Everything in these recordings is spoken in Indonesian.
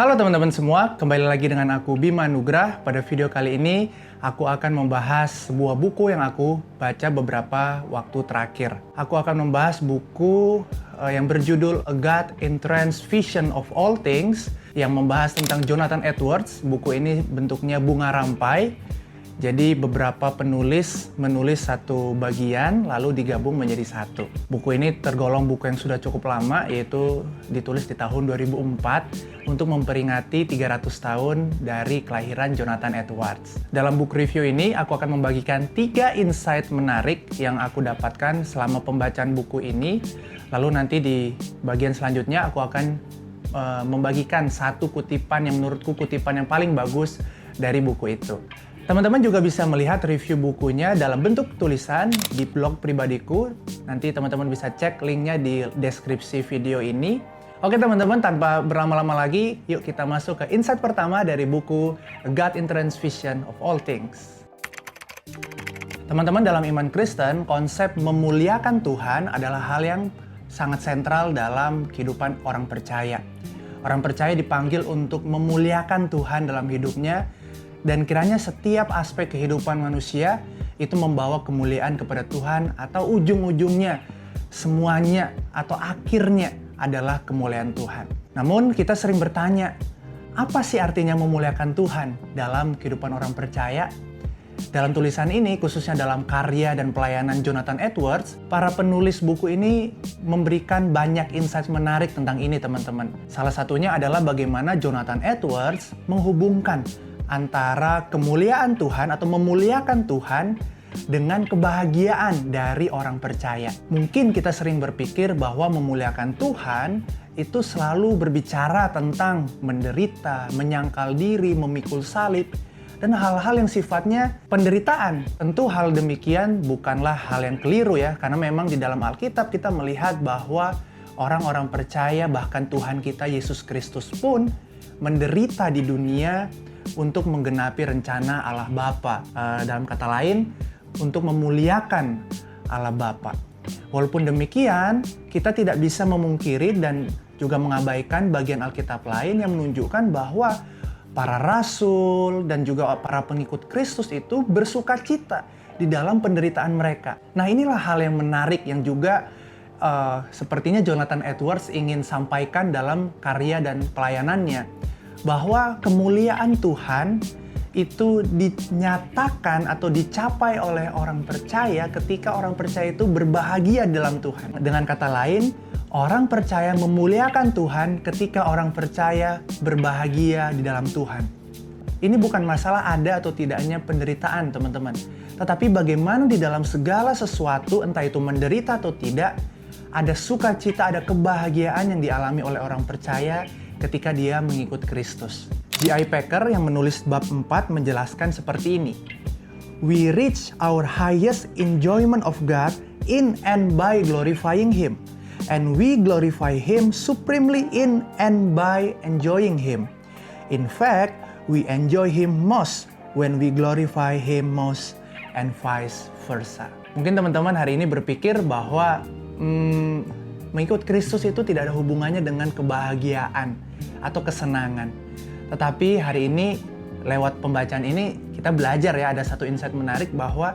Halo teman-teman semua, kembali lagi dengan aku Bima Nugrah. Pada video kali ini, aku akan membahas sebuah buku yang aku baca beberapa waktu terakhir. Aku akan membahas buku yang berjudul A God-Entranced Vision of All Things, yang membahas tentang Jonathan Edwards. Buku ini bentuknya bunga rampai. Jadi beberapa penulis menulis satu bagian lalu digabung menjadi satu. Buku ini tergolong buku yang sudah cukup lama, yaitu ditulis di tahun 2004 untuk memperingati 300 tahun dari kelahiran Jonathan Edwards. Dalam book review ini aku akan membagikan 3 insight menarik yang aku dapatkan selama pembacaan buku ini. Lalu nanti di bagian selanjutnya aku akan membagikan satu kutipan yang menurutku kutipan yang paling bagus dari buku itu. Teman-teman juga bisa melihat review bukunya dalam bentuk tulisan di blog pribadiku. Nanti teman-teman bisa cek linknya di deskripsi video ini. Oke teman-teman, tanpa berlama-lama lagi, yuk kita masuk ke insight pertama dari buku A God-Entranced Vision of All Things. Teman-teman, dalam iman Kristen, konsep memuliakan Tuhan adalah hal yang sangat sentral dalam kehidupan orang percaya. Orang percaya dipanggil untuk memuliakan Tuhan dalam hidupnya, dan kiranya setiap aspek kehidupan manusia itu membawa kemuliaan kepada Tuhan, atau ujung-ujungnya semuanya atau akhirnya adalah kemuliaan Tuhan. Namun kita sering bertanya, apa sih artinya memuliakan Tuhan dalam kehidupan orang percaya? Dalam tulisan ini, khususnya dalam karya dan pelayanan Jonathan Edwards, para penulis buku ini memberikan banyak insight menarik tentang ini teman-teman. Salah satunya adalah bagaimana Jonathan Edwards menghubungkan antara kemuliaan Tuhan atau memuliakan Tuhan dengan kebahagiaan dari orang percaya. Mungkin kita sering berpikir bahwa memuliakan Tuhan itu selalu berbicara tentang menderita, menyangkal diri, memikul salib, dan hal-hal yang sifatnya penderitaan. Tentu hal demikian bukanlah hal yang keliru ya, karena memang di dalam Alkitab kita melihat bahwa orang-orang percaya, bahkan Tuhan kita Yesus Kristus pun menderita di dunia untuk menggenapi rencana Allah Bapa. Dalam kata lain, untuk memuliakan Allah Bapa. Walaupun demikian, kita tidak bisa memungkiri dan juga mengabaikan bagian Alkitab lain yang menunjukkan bahwa para rasul dan juga para pengikut Kristus itu bersukacita di dalam penderitaan mereka. Nah, inilah hal yang menarik yang juga sepertinya Jonathan Edwards ingin sampaikan dalam karya dan pelayanannya. Bahwa kemuliaan Tuhan itu dinyatakan atau dicapai oleh orang percaya ketika orang percaya itu berbahagia dalam Tuhan. Dengan kata lain, orang percaya memuliakan Tuhan ketika orang percaya berbahagia di dalam Tuhan. Ini bukan masalah ada atau tidaknya penderitaan, teman-teman. Tetapi bagaimana di dalam segala sesuatu, entah itu menderita atau tidak, ada sukacita, ada kebahagiaan yang dialami oleh orang percaya ketika dia mengikut Kristus. J.I. Packer yang menulis bab 4 menjelaskan seperti ini. We reach our highest enjoyment of God in and by glorifying Him. And we glorify Him supremely in and by enjoying Him. In fact, we enjoy Him most when we glorify Him most, and vice versa. Mungkin teman-teman hari ini berpikir bahwa mengikut Kristus itu tidak ada hubungannya dengan kebahagiaan atau kesenangan. Tetapi hari ini lewat pembacaan ini kita belajar ya, ada satu insight menarik bahwa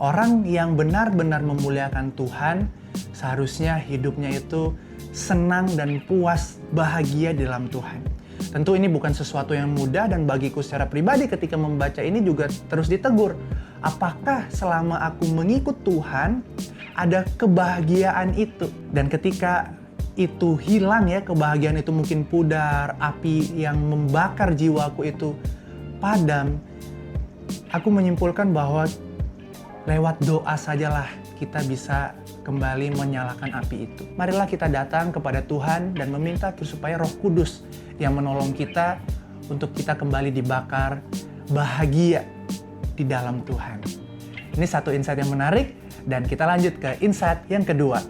orang yang benar-benar memuliakan Tuhan seharusnya hidupnya itu senang dan puas, bahagia di dalam Tuhan. Tentu ini bukan sesuatu yang mudah, dan bagiku secara pribadi ketika membaca ini juga terus ditegur. Apakah selama aku mengikut Tuhan ada kebahagiaan itu? Dan ketika itu hilang ya, kebahagiaan itu mungkin pudar, api yang membakar jiwaku itu padam, aku menyimpulkan bahwa lewat doa sajalah kita bisa kembali menyalakan api itu. Marilah kita datang kepada Tuhan dan meminta supaya Roh Kudus yang menolong kita untuk kita kembali dibakar bahagia di dalam Tuhan. Ini satu insight yang menarik, dan kita lanjut ke insight yang kedua.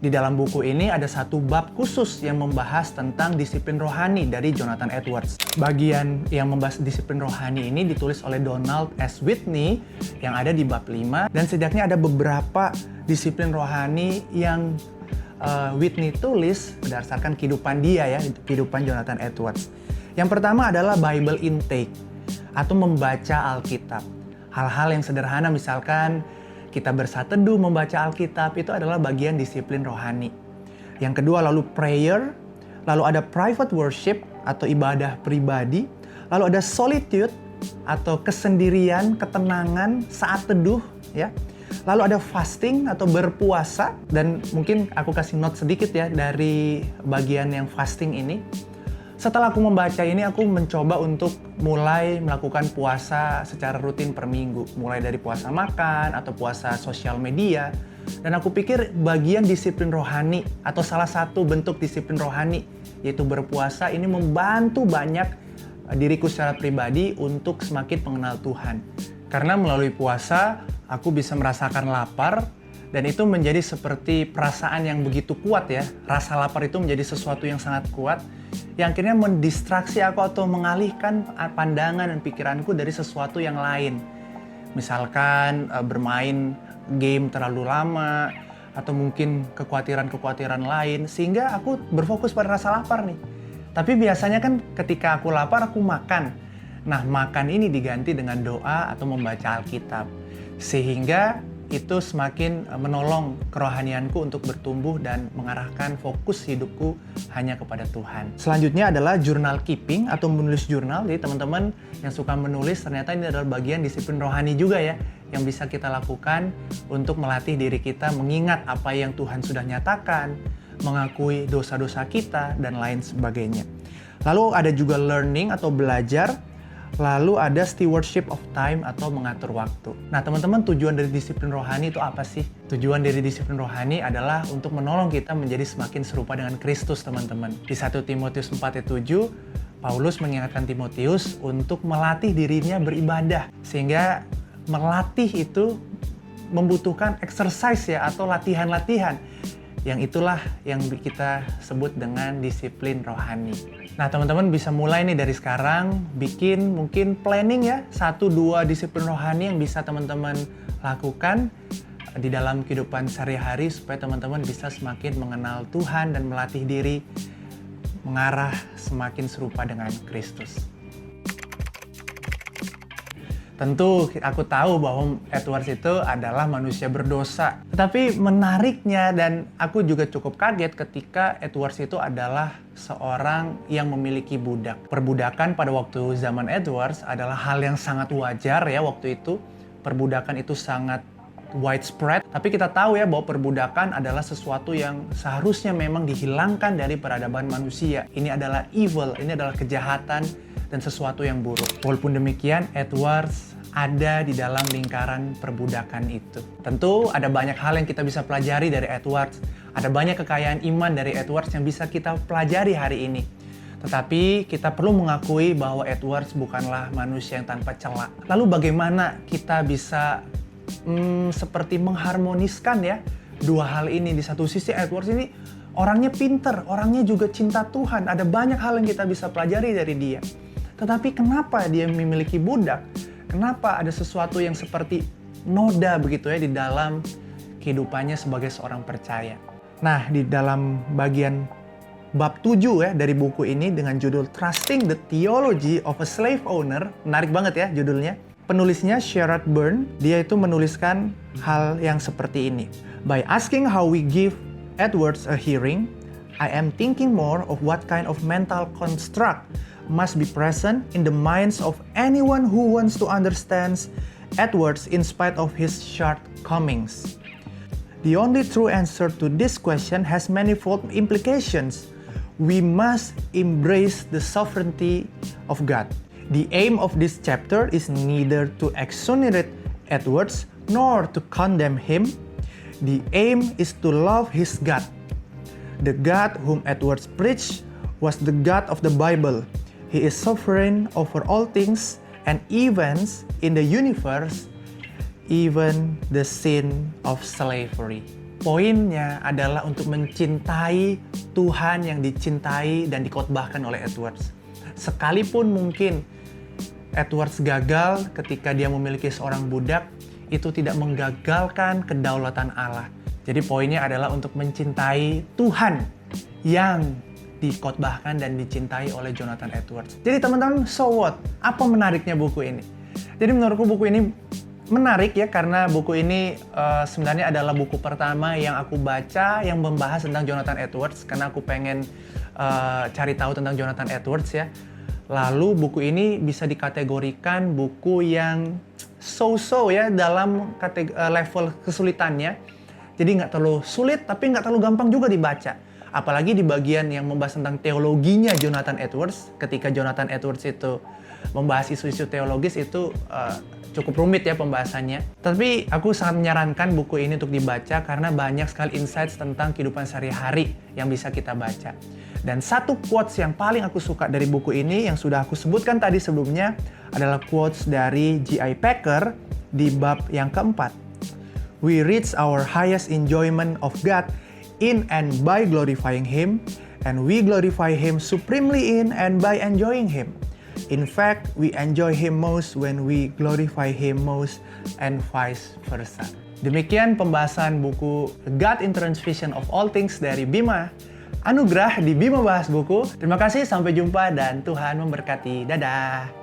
Di dalam buku ini ada satu bab khusus yang membahas tentang disiplin rohani dari Jonathan Edwards. Bagian yang membahas disiplin rohani ini ditulis oleh Donald S. Whitney yang ada di bab 5. Dan setidaknya ada beberapa disiplin rohani yang Whitney tulis berdasarkan kehidupan dia ya, kehidupan Jonathan Edwards. Yang pertama adalah Bible intake atau membaca Alkitab. Hal-hal yang sederhana misalkan kita bersatu teduh membaca Alkitab itu adalah bagian disiplin rohani. Yang kedua lalu prayer, lalu ada private worship atau ibadah pribadi, lalu ada solitude atau kesendirian, ketenangan saat teduh ya. Lalu ada fasting atau berpuasa, dan mungkin aku kasih note sedikit ya dari bagian yang fasting ini. Setelah aku membaca ini, aku mencoba untuk mulai melakukan puasa secara rutin per minggu. Mulai dari puasa makan atau puasa sosial media. Dan aku pikir bagian disiplin rohani atau salah satu bentuk disiplin rohani yaitu berpuasa ini membantu banyak diriku secara pribadi untuk semakin mengenal Tuhan. Karena melalui puasa, aku bisa merasakan lapar, dan itu menjadi seperti perasaan yang begitu kuat ya. Rasa lapar itu menjadi sesuatu yang sangat kuat, yang akhirnya mendistraksi aku atau mengalihkan pandangan dan pikiranku dari sesuatu yang lain. Misalkan bermain game terlalu lama, atau mungkin kekhawatiran-kekhawatiran lain, sehingga aku berfokus pada rasa lapar nih. Tapi biasanya kan ketika aku lapar, aku makan. Nah, makan ini diganti dengan doa atau membaca Alkitab. Sehingga itu semakin menolong kerohanianku untuk bertumbuh dan mengarahkan fokus hidupku hanya kepada Tuhan. Selanjutnya adalah journal keeping atau menulis jurnal. Jadi teman-teman yang suka menulis, ternyata ini adalah bagian disiplin rohani juga ya, yang bisa kita lakukan untuk melatih diri kita mengingat apa yang Tuhan sudah nyatakan, mengakui dosa-dosa kita, dan lain sebagainya. Lalu ada juga learning atau belajar. Lalu ada stewardship of time atau mengatur waktu. Nah teman-teman, tujuan dari disiplin rohani itu apa sih? Tujuan dari disiplin rohani adalah untuk menolong kita menjadi semakin serupa dengan Kristus teman-teman. Di 1 Timotius 4 ayat 7, Paulus mengingatkan Timotius untuk melatih dirinya beribadah. Sehingga melatih itu membutuhkan exercise ya, atau latihan-latihan. Yang itulah yang kita sebut dengan disiplin rohani. Nah teman-teman bisa mulai nih dari sekarang bikin mungkin planning ya, 1-2 disiplin rohani yang bisa teman-teman lakukan di dalam kehidupan sehari-hari supaya teman-teman bisa semakin mengenal Tuhan dan melatih diri mengarah semakin serupa dengan Kristus. Tentu aku tahu bahwa Edwards itu adalah manusia berdosa. Tetapi menariknya, dan aku juga cukup kaget ketika Edwards itu adalah seorang yang memiliki budak. Perbudakan pada waktu zaman Edwards adalah hal yang sangat wajar ya waktu itu. Perbudakan itu sangat widespread. Tapi kita tahu ya bahwa perbudakan adalah sesuatu yang seharusnya memang dihilangkan dari peradaban manusia. Ini adalah evil, ini adalah kejahatan dan sesuatu yang buruk. Walaupun demikian, Edwards ada di dalam lingkaran perbudakan itu. Tentu ada banyak hal yang kita bisa pelajari dari Edwards. Ada banyak kekayaan iman dari Edwards yang bisa kita pelajari hari ini. Tetapi kita perlu mengakui bahwa Edwards bukanlah manusia yang tanpa celah. Lalu bagaimana kita bisa seperti mengharmoniskan ya dua hal ini? Di satu sisi Edwards ini orangnya pinter, orangnya juga cinta Tuhan. Ada banyak hal yang kita bisa pelajari dari dia. Tetapi kenapa dia memiliki budak? Kenapa ada sesuatu yang seperti noda begitu ya di dalam kehidupannya sebagai seorang percaya? Nah, di dalam bagian bab 7 ya dari buku ini dengan judul Trusting the Theology of a Slave Owner, menarik banget ya judulnya. Penulisnya Sherrod Byrne, dia itu menuliskan hal yang seperti ini. By asking how we give Edwards a hearing, I am thinking more of what kind of mental construct must be present in the minds of anyone who wants to understand Edwards in spite of his shortcomings. The only true answer to this question has manifold implications. We must embrace the sovereignty of God. The aim of this chapter is neither to exonerate Edwards nor to condemn him. The aim is to love his God. The God whom Edwards preached was the God of the Bible. He is sovereign over all things and events in the universe, even the sin of slavery. Poinnya adalah untuk mencintai Tuhan yang dicintai dan dikotbahkan oleh Edwards. Sekalipun mungkin Edwards gagal ketika dia memiliki seorang budak, itu tidak menggagalkan kedaulatan Allah. Jadi poinnya adalah untuk mencintai Tuhan yang dikhotbahkan dan dicintai oleh Jonathan Edwards. Jadi teman-teman, so what? Apa menariknya buku ini? Jadi menurutku buku ini menarik ya, karena buku ini sebenarnya adalah buku pertama yang aku baca yang membahas tentang Jonathan Edwards, karena aku pengen cari tahu tentang Jonathan Edwards ya. Lalu buku ini bisa dikategorikan buku yang so-so ya dalam level kesulitannya. Jadi nggak terlalu sulit, tapi nggak terlalu gampang juga dibaca. Apalagi di bagian yang membahas tentang teologinya Jonathan Edwards. Ketika Jonathan Edwards itu membahas isu-isu teologis itu cukup rumit ya pembahasannya. Tapi aku sangat menyarankan buku ini untuk dibaca karena banyak sekali insights tentang kehidupan sehari-hari yang bisa kita baca. Dan satu quotes yang paling aku suka dari buku ini yang sudah aku sebutkan tadi sebelumnya adalah quotes dari J.I. Packer di bab yang keempat. We reach our highest enjoyment of God in and by glorifying Him, and we glorify Him supremely in and by enjoying Him. In fact, we enjoy Him most when we glorify Him most, and vice versa. Demikian pembahasan buku God in Transvision of All Things dari Bima Anugrah di Bima Bahas Buku. Terima kasih, sampai jumpa dan Tuhan memberkati. Dadah!